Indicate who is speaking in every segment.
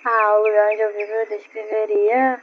Speaker 1: O lugar onde eu vivo eu descreveria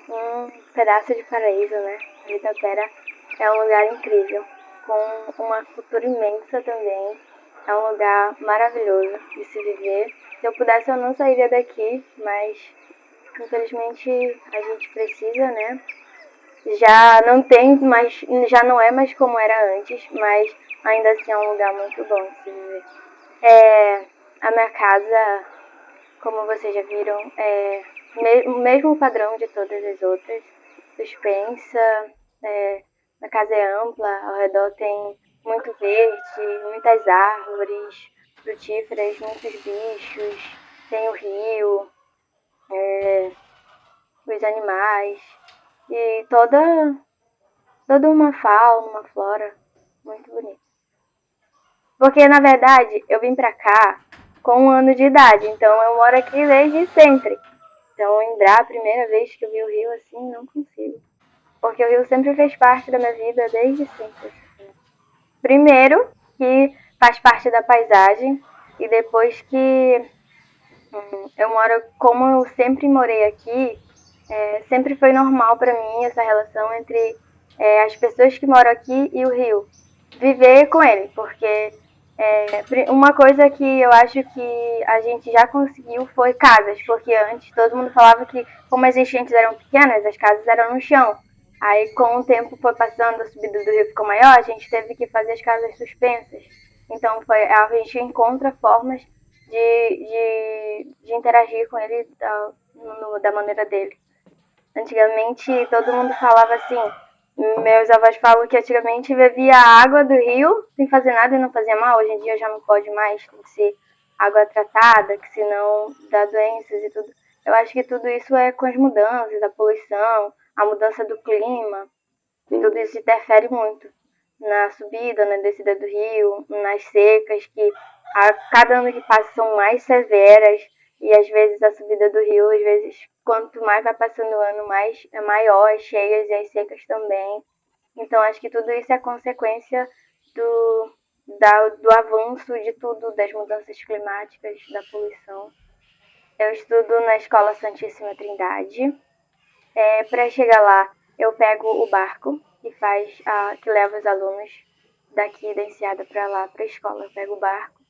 Speaker 1: um pedaço de paraíso, né? Itapera é um lugar incrível, com uma cultura imensa também. É um lugar maravilhoso de se viver. Se eu pudesse, eu não sairia daqui, mas infelizmente a gente precisa, né? Já não tem mais, já não é mais como era antes, mas ainda assim é um lugar muito bom de se viver. A minha casa, como vocês já viram, é o mesmo padrão de todas as outras. Suspensa, a casa é ampla, ao redor tem muito verde, muitas árvores frutíferas, muitos bichos, tem o rio, os animais e toda uma fauna, uma flora muito bonita. Porque na verdade eu vim pra cá com 1 ano de idade, então eu moro aqui desde sempre. Então lembrar a primeira vez que eu vi o rio assim, não consigo. Porque o rio sempre fez parte da minha vida desde sempre. Assim. Primeiro, que faz parte da paisagem, e depois que eu moro, como eu sempre morei aqui, sempre foi normal para mim essa relação entre as pessoas que moram aqui e o rio. Viver com ele, porque uma coisa que eu acho que a gente já conseguiu foi casas, porque antes todo mundo falava que, como as enchentes eram pequenas, as casas eram no chão. Aí, com o tempo foi passando, a subida do rio ficou maior, a gente teve que fazer as casas suspensas. Então, a gente encontra formas de interagir com ele da maneira dele. Antigamente, todo mundo falava assim, meus avós falam que antigamente bebia água do rio sem fazer nada e não fazia mal. Hoje em dia já não pode mais, tem que ser água tratada, que senão dá doenças e tudo. Eu acho que tudo isso é com as mudanças, a poluição, a mudança do clima. Tudo isso interfere muito na subida, na descida do rio, nas secas, que a cada ano que passa são mais severas. E às vezes a subida do rio, às vezes, quanto mais vai passando o ano, mais é maior, as cheias e as secas também. Então acho que tudo isso é consequência do avanço de tudo, das mudanças climáticas, da poluição. Eu estudo na Escola Santíssima Trindade. Para chegar lá, eu pego o barco que leva os alunos daqui da Enseada para lá, para a escola. Eu pego o barco,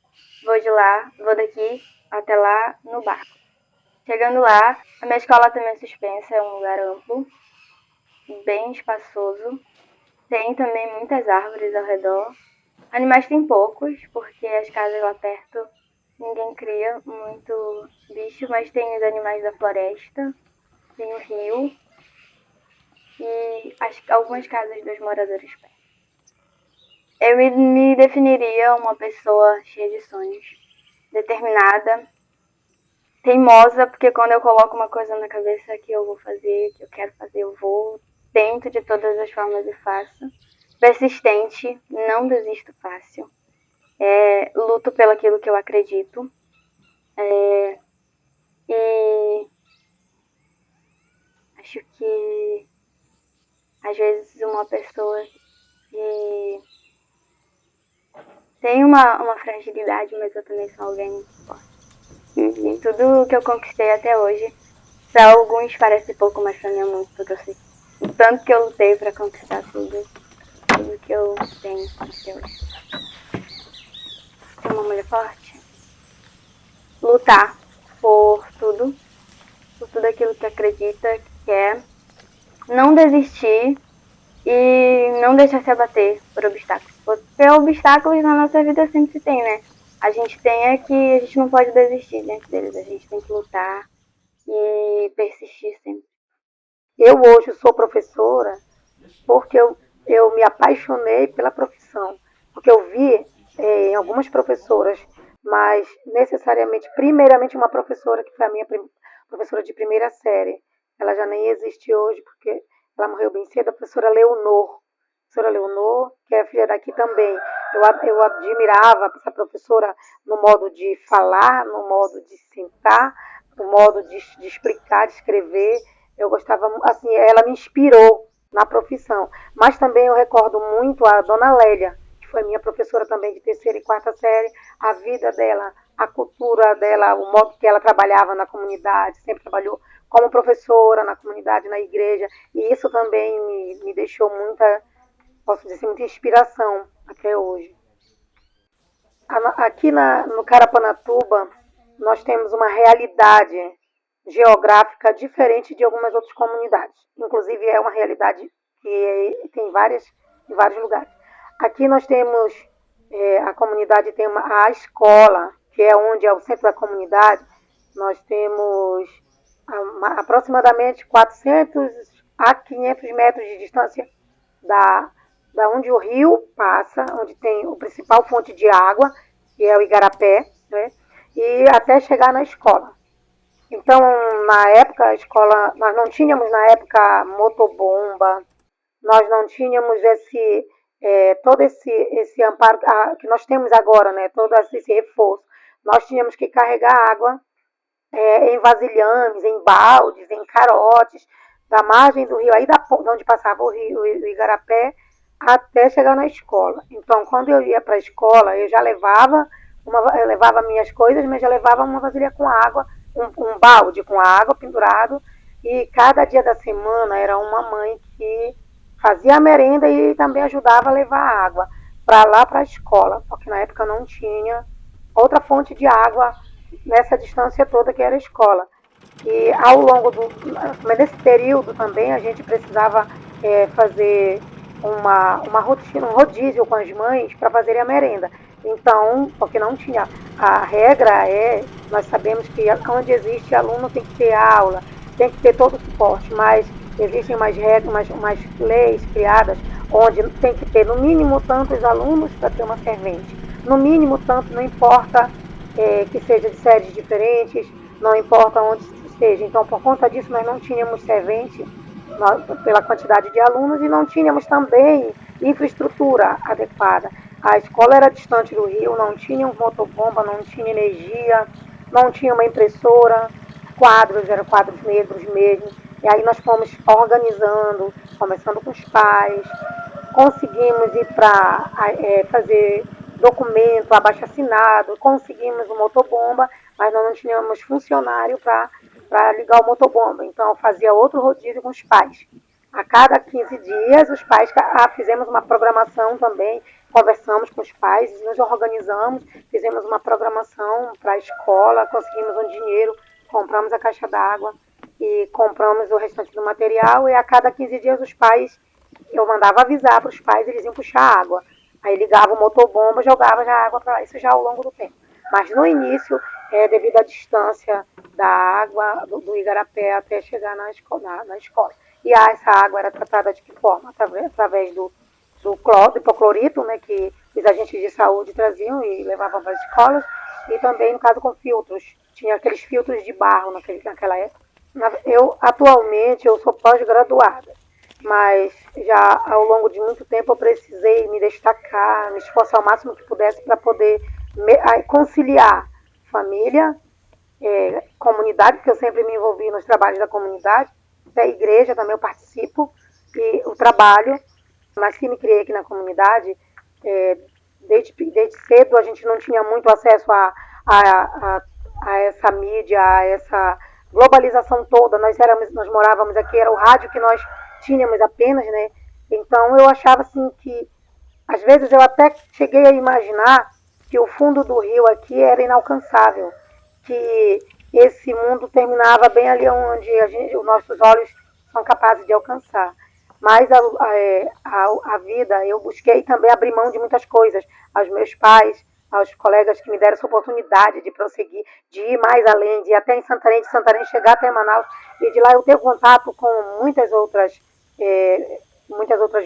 Speaker 1: vou daqui até lá no barco. Chegando lá, a minha escola também é suspensa, é um lugar amplo, bem espaçoso. Tem também muitas árvores ao redor. Animais tem poucos, porque as casas lá perto ninguém cria muito bicho, mas tem os animais da floresta, tem o rio e algumas casas dos moradores perto. Eu me definiria uma pessoa cheia de sonhos, determinada, teimosa, porque quando eu coloco uma coisa na cabeça que eu vou fazer, que eu quero fazer, eu vou, tento de todas as formas e faço. Persistente, não desisto fácil. Luto pelo aquilo que eu acredito. E acho que às vezes uma pessoa que tem uma fragilidade, mas eu também sou alguém muito forte. E tudo que eu conquistei até hoje, para alguns parece pouco, mas pra mim é muito, porque eu sei o tanto que eu lutei para conquistar tudo que eu tenho até hoje. Ser uma mulher forte, lutar por tudo aquilo que acredita, que quer, não desistir e não deixar se abater por obstáculos. Porque obstáculos na nossa vida sempre tem, né? A gente tem que a gente não pode desistir diante deles, a gente tem que lutar e persistir sempre.
Speaker 2: Eu hoje sou professora porque eu me apaixonei pela profissão, porque eu vi em algumas professoras, mas necessariamente, primeiramente uma professora que foi a minha professora de primeira série. Ela já nem existe hoje porque ela morreu bem cedo, a professora Leonor. A professora Leonor, que é filha daqui também. Eu admirava essa professora no modo de falar, no modo de sentar, no modo de explicar, de escrever. Eu gostava, assim, ela me inspirou na profissão. Mas também eu recordo muito a dona Lélia, que foi minha professora também de terceira e quarta série. A vida dela, a cultura dela, o modo que ela trabalhava na comunidade, sempre trabalhou como professora na comunidade, na igreja, e isso também me deixou muita, posso dizer, muita inspiração até hoje. Aqui no Carapanatuba, nós temos uma realidade geográfica diferente de algumas outras comunidades. Inclusive, é uma realidade que tem em vários lugares. Aqui nós temos, a comunidade tem a escola, que é onde é o centro da comunidade. Nós temos aproximadamente 400 a 500 metros de distância da onde o rio passa, onde tem a principal fonte de água, que é o Igarapé, né? E até chegar na escola. Então, na época, a escola, nós não tínhamos na época motobomba, nós não tínhamos todo esse amparo que nós temos agora, né? Todo esse reforço. Nós tínhamos que carregar água em vasilhames, em baldes, em carotes, da margem do rio, aí de onde passava o rio, o Igarapé, até chegar na escola. Então, quando eu ia para a escola, eu já levava minhas coisas, mas já levava uma vasilha com água, um balde com água pendurado, e cada dia da semana era uma mãe que fazia a merenda e também ajudava a levar água para lá para a escola, porque na época não tinha outra fonte de água nessa distância toda que era a escola. E ao longo nesse período também a gente precisava fazer uma rotina, um rodízio com as mães para fazerem a merenda. Então, porque não tinha, a regra nós sabemos que onde existe aluno tem que ter aula, tem que ter todo o suporte, mas existem mais regras, mais leis criadas, onde tem que ter no mínimo tantos alunos para ter uma servente. No mínimo tanto, não importa que seja de séries diferentes, não importa onde esteja. Então, por conta disso, nós não tínhamos servente pela quantidade de alunos e não tínhamos também infraestrutura adequada. A escola era distante do rio, não tinha um motobomba, não tinha energia, não tinha uma impressora, quadros eram quadros negros mesmo. E aí nós fomos organizando, começando com os pais, conseguimos ir para fazer documento, abaixo-assinado, conseguimos o motobomba, mas nós não tínhamos funcionário para ligar o motobomba. Então, eu fazia outro rodízio com os pais. A cada 15 dias, os pais fizemos uma programação também, conversamos com os pais, nos organizamos, fizemos uma programação para a escola, conseguimos um dinheiro, compramos a caixa d'água e compramos o restante do material, e a cada 15 dias os pais, eu mandava avisar para os pais, eles iam puxar água. Aí ligava o motobomba, jogava já água para lá, isso já ao longo do tempo. Mas no início, devido à distância da água do Igarapé até chegar na escola. E essa água era tratada de que forma? Através do hipoclorito, né, que os agentes de saúde traziam e levavam para as escolas, e também, no caso, com filtros. Tinha aqueles filtros de barro naquela época. Atualmente, eu sou pós-graduada, mas já ao longo de muito tempo eu precisei me destacar, me esforçar o máximo que pudesse para poder conciliar família, comunidade, porque eu sempre me envolvi nos trabalhos da comunidade, da igreja também eu participo, e o trabalho. Nasci e me criei aqui na comunidade, desde cedo a gente não tinha muito acesso a essa mídia, a essa globalização toda. Nós morávamos aqui, era o rádio que nós tínhamos apenas, né? Então eu achava assim que, às vezes eu até cheguei a imaginar que o fundo do rio aqui era inalcançável, que esse mundo terminava bem ali onde os nossos olhos são capazes de alcançar. Mas a vida, eu busquei também abrir mão de muitas coisas, aos meus pais, aos colegas que me deram essa oportunidade de prosseguir, de ir mais além, de ir até em Santarém, de Santarém chegar até Manaus, e de lá eu ter contato com muitas outras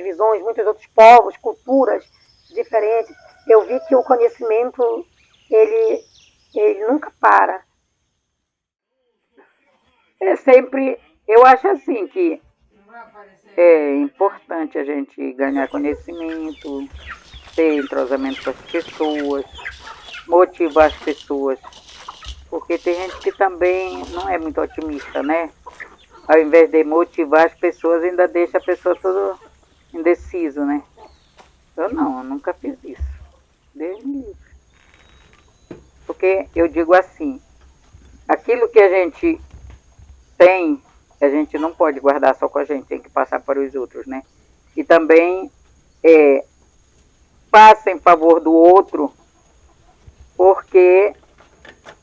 Speaker 2: visões, muitos outros povos, culturas diferentes. Eu vi que o conhecimento, ele nunca para.
Speaker 3: Eu acho assim que é importante a gente ganhar conhecimento, ter entrosamento com as pessoas, motivar as pessoas, porque tem gente que também não é muito otimista, né? Ao invés de motivar as pessoas, ainda deixa a pessoa toda indeciso, né? Eu nunca fiz isso. Deus me livre. Porque eu digo assim, aquilo que a gente tem, a gente não pode guardar só com a gente, tem que passar para os outros, né? E também passa em favor do outro, porque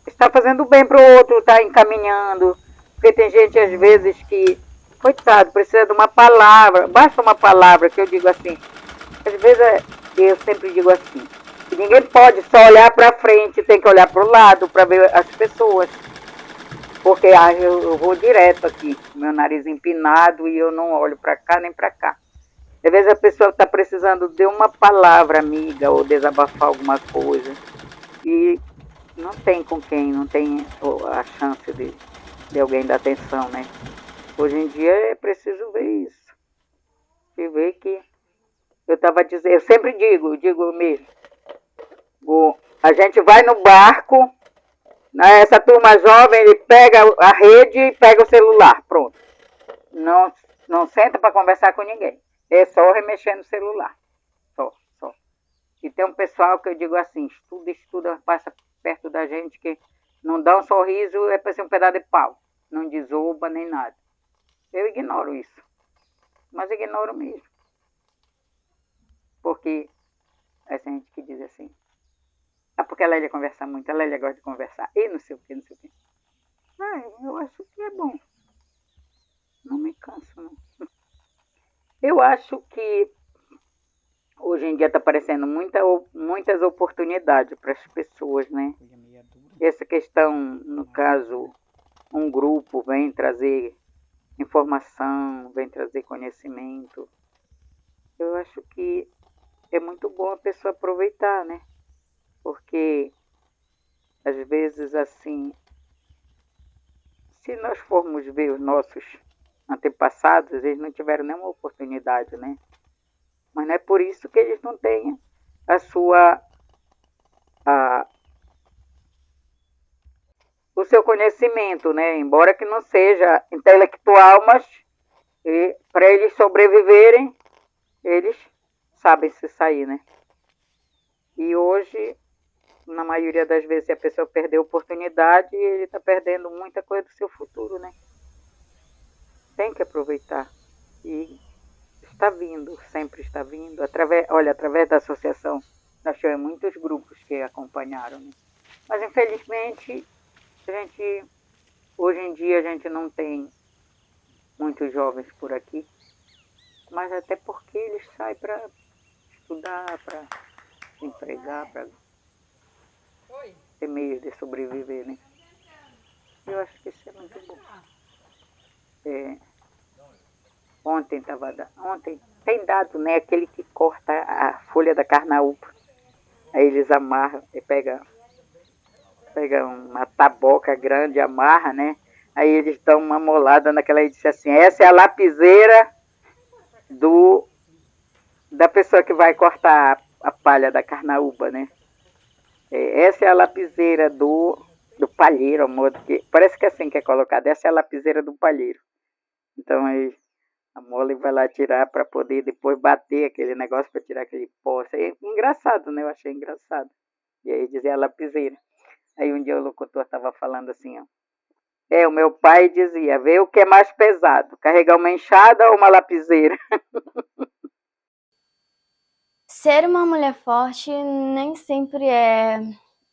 Speaker 3: está fazendo bem para o outro, está encaminhando. Porque tem gente, às vezes, que, coitado, precisa de uma palavra, basta uma palavra, que eu digo assim, às vezes eu sempre digo assim, que ninguém pode só olhar para frente, tem que olhar para o lado para ver as pessoas. Porque eu vou direto aqui, meu nariz empinado, e eu não olho para cá nem para cá. Às vezes a pessoa está precisando de uma palavra amiga ou desabafar alguma coisa e não tem com quem, não tem a chance de alguém dar atenção, né? Hoje em dia é preciso ver isso. E ver que eu estava dizendo, eu sempre digo mesmo, a gente vai no barco, né, essa turma jovem, ele pega a rede e pega o celular, pronto. Não senta para conversar com ninguém. É só remexer no celular. Só. E tem um pessoal que eu digo assim, estuda, passa perto da gente que não dá um sorriso, é para ser um pedaço de pau. Não desoba nem nada. Eu ignoro isso. Mas ignoro mesmo. Porque essa gente que diz assim, porque a Lélia conversa muito, a Lélia gosta de conversar, e não sei o que, não sei o que. Eu acho que é bom. Não me canso, não. Eu acho que hoje em dia está aparecendo muitas oportunidades para as pessoas, né? Essa questão, no caso, um grupo vem trazer informação, vem trazer conhecimento. Eu acho que é muito bom a pessoa aproveitar, né? Porque, às vezes, assim, se nós formos ver os nossos antepassados, eles não tiveram nenhuma oportunidade, né? Mas não é por isso que eles não têm o seu conhecimento, né? Embora que não seja intelectual, mas para eles sobreviverem, eles sabem se sair, né? E hoje, na maioria das vezes, se a pessoa perder a oportunidade, ele está perdendo muita coisa do seu futuro, né? Tem que aproveitar. E está vindo, sempre está vindo. Através da associação, nós tivemos muitos grupos que acompanharam, né? Mas, infelizmente, hoje em dia a gente não tem muitos jovens por aqui, mas até porque eles saem para estudar, para empregar, para ter meios de sobreviver, né? Eu acho que isso é muito bom. Ontem tem dado, né? Aquele que corta a folha da carnaúba. Aí eles amarram e pega uma taboca grande, amarra, né? Aí eles dão uma molada naquela e diz assim, essa é a lapiseira da pessoa que vai cortar a palha da carnaúba, né? Essa é a lapiseira do palheiro, a modo que parece que é assim que é colocado, essa é a lapiseira do palheiro. Então aí a mola vai lá tirar para poder depois bater aquele negócio para tirar aquele pó. Isso é engraçado, né? Eu achei engraçado. E aí dizia a lapiseira. Aí um dia o locutor estava falando assim, ó. O meu pai dizia, vê o que é mais pesado, carregar uma enxada ou uma lapiseira?
Speaker 1: Ser uma mulher forte nem sempre é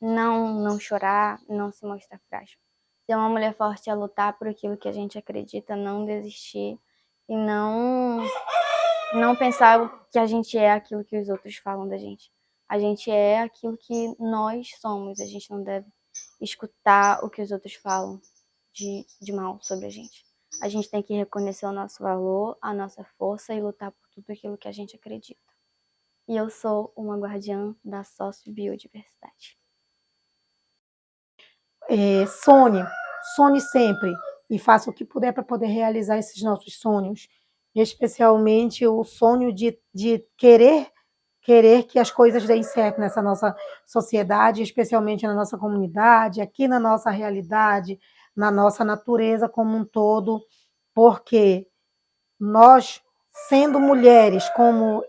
Speaker 1: não chorar, não se mostrar frágil. Ser uma mulher forte é lutar por aquilo que a gente acredita, não desistir e não pensar que a gente é aquilo que os outros falam da gente. A gente é aquilo que nós somos, a gente não deve escutar o que os outros falam de mal sobre a gente. A gente tem que reconhecer o nosso valor, a nossa força e lutar por tudo aquilo que a gente acredita. E eu sou uma guardiã da sociobiodiversidade.
Speaker 2: Sonhe sempre e faça o que puder para poder realizar esses nossos sonhos, especialmente o sonho de querer que as coisas deem certo nessa nossa sociedade, especialmente na nossa comunidade, aqui na nossa realidade, na nossa natureza como um todo, porque nós, sendo mulheres, como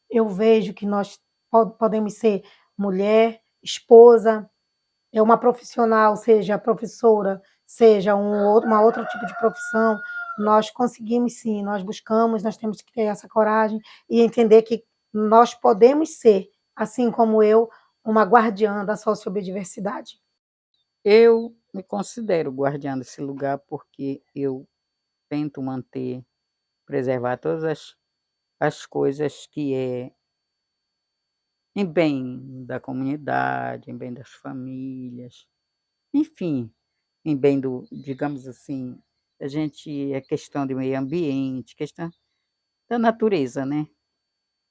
Speaker 2: eu vejo que nós podemos ser mulher, esposa, uma profissional, seja professora, seja uma outro tipo de profissão, nós conseguimos sim, nós buscamos, nós temos que ter essa coragem e entender que nós podemos ser, assim como eu, uma guardiã da sociobiodiversidade.
Speaker 3: Eu me considero guardiã desse lugar porque eu tento manter, preservar todas as coisas que é em bem da comunidade, em bem das famílias, enfim, em bem do, digamos assim, a gente é questão de meio ambiente, questão da natureza, né?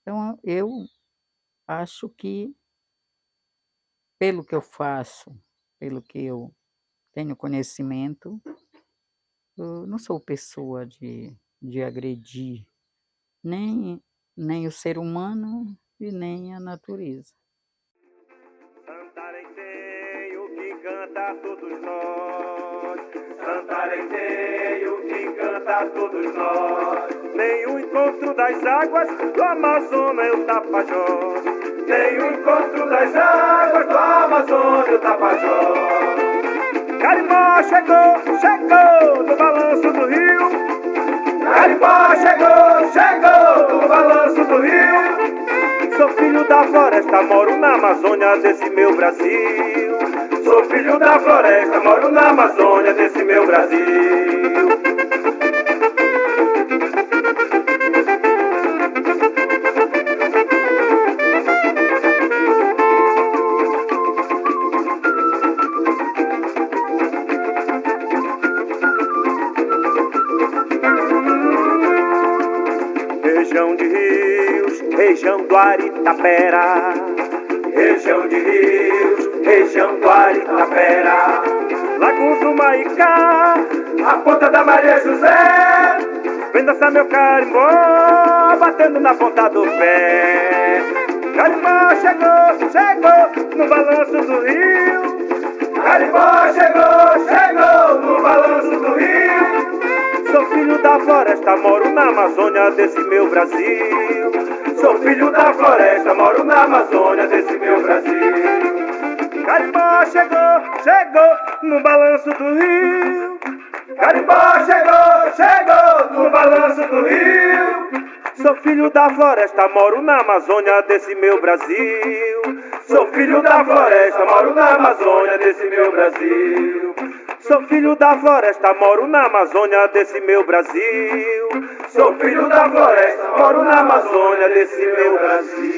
Speaker 3: Então eu acho que pelo que eu faço, pelo que eu tenho conhecimento, eu não sou pessoa de agredir nem o ser humano e nem a natureza.
Speaker 4: Santarém tem o que canta a todos nós. Santarém tem o que canta a todos nós. Nem o encontro das águas do Amazonas e o Tapajós. Nem o encontro das águas do Amazonas e o Tapajós. Carimbó chegou, chegou no balanço do rio. Carimbó chegou, chegou no balanço do rio. Sou filho da floresta, moro na Amazônia desse meu Brasil. Sou filho da floresta, moro na Amazônia desse meu Brasil. Região de rios, região do Aritapera. Região de rios, região do Aritapera. Lagos do Maicá, a ponta da Maria José. Vem dançar meu carimbó, batendo na ponta do pé. Carimbó chegou, chegou no balanço do rio. Carimbó chegou, chegou no balanço do rio. Sou filho da floresta, moro na Amazônia desse meu Brasil. Sou filho da floresta, moro na Amazônia desse meu Brasil. Carimbó chegou, chegou no balanço do rio. Carimbó chegou, chegou no balanço do rio. Sou filho da floresta, moro na Amazônia desse meu Brasil. Sou filho da floresta, moro na Amazônia desse meu Brasil. Sou filho da floresta, moro na Amazônia desse meu Brasil. Sou filho da floresta, moro na Amazônia desse meu Brasil.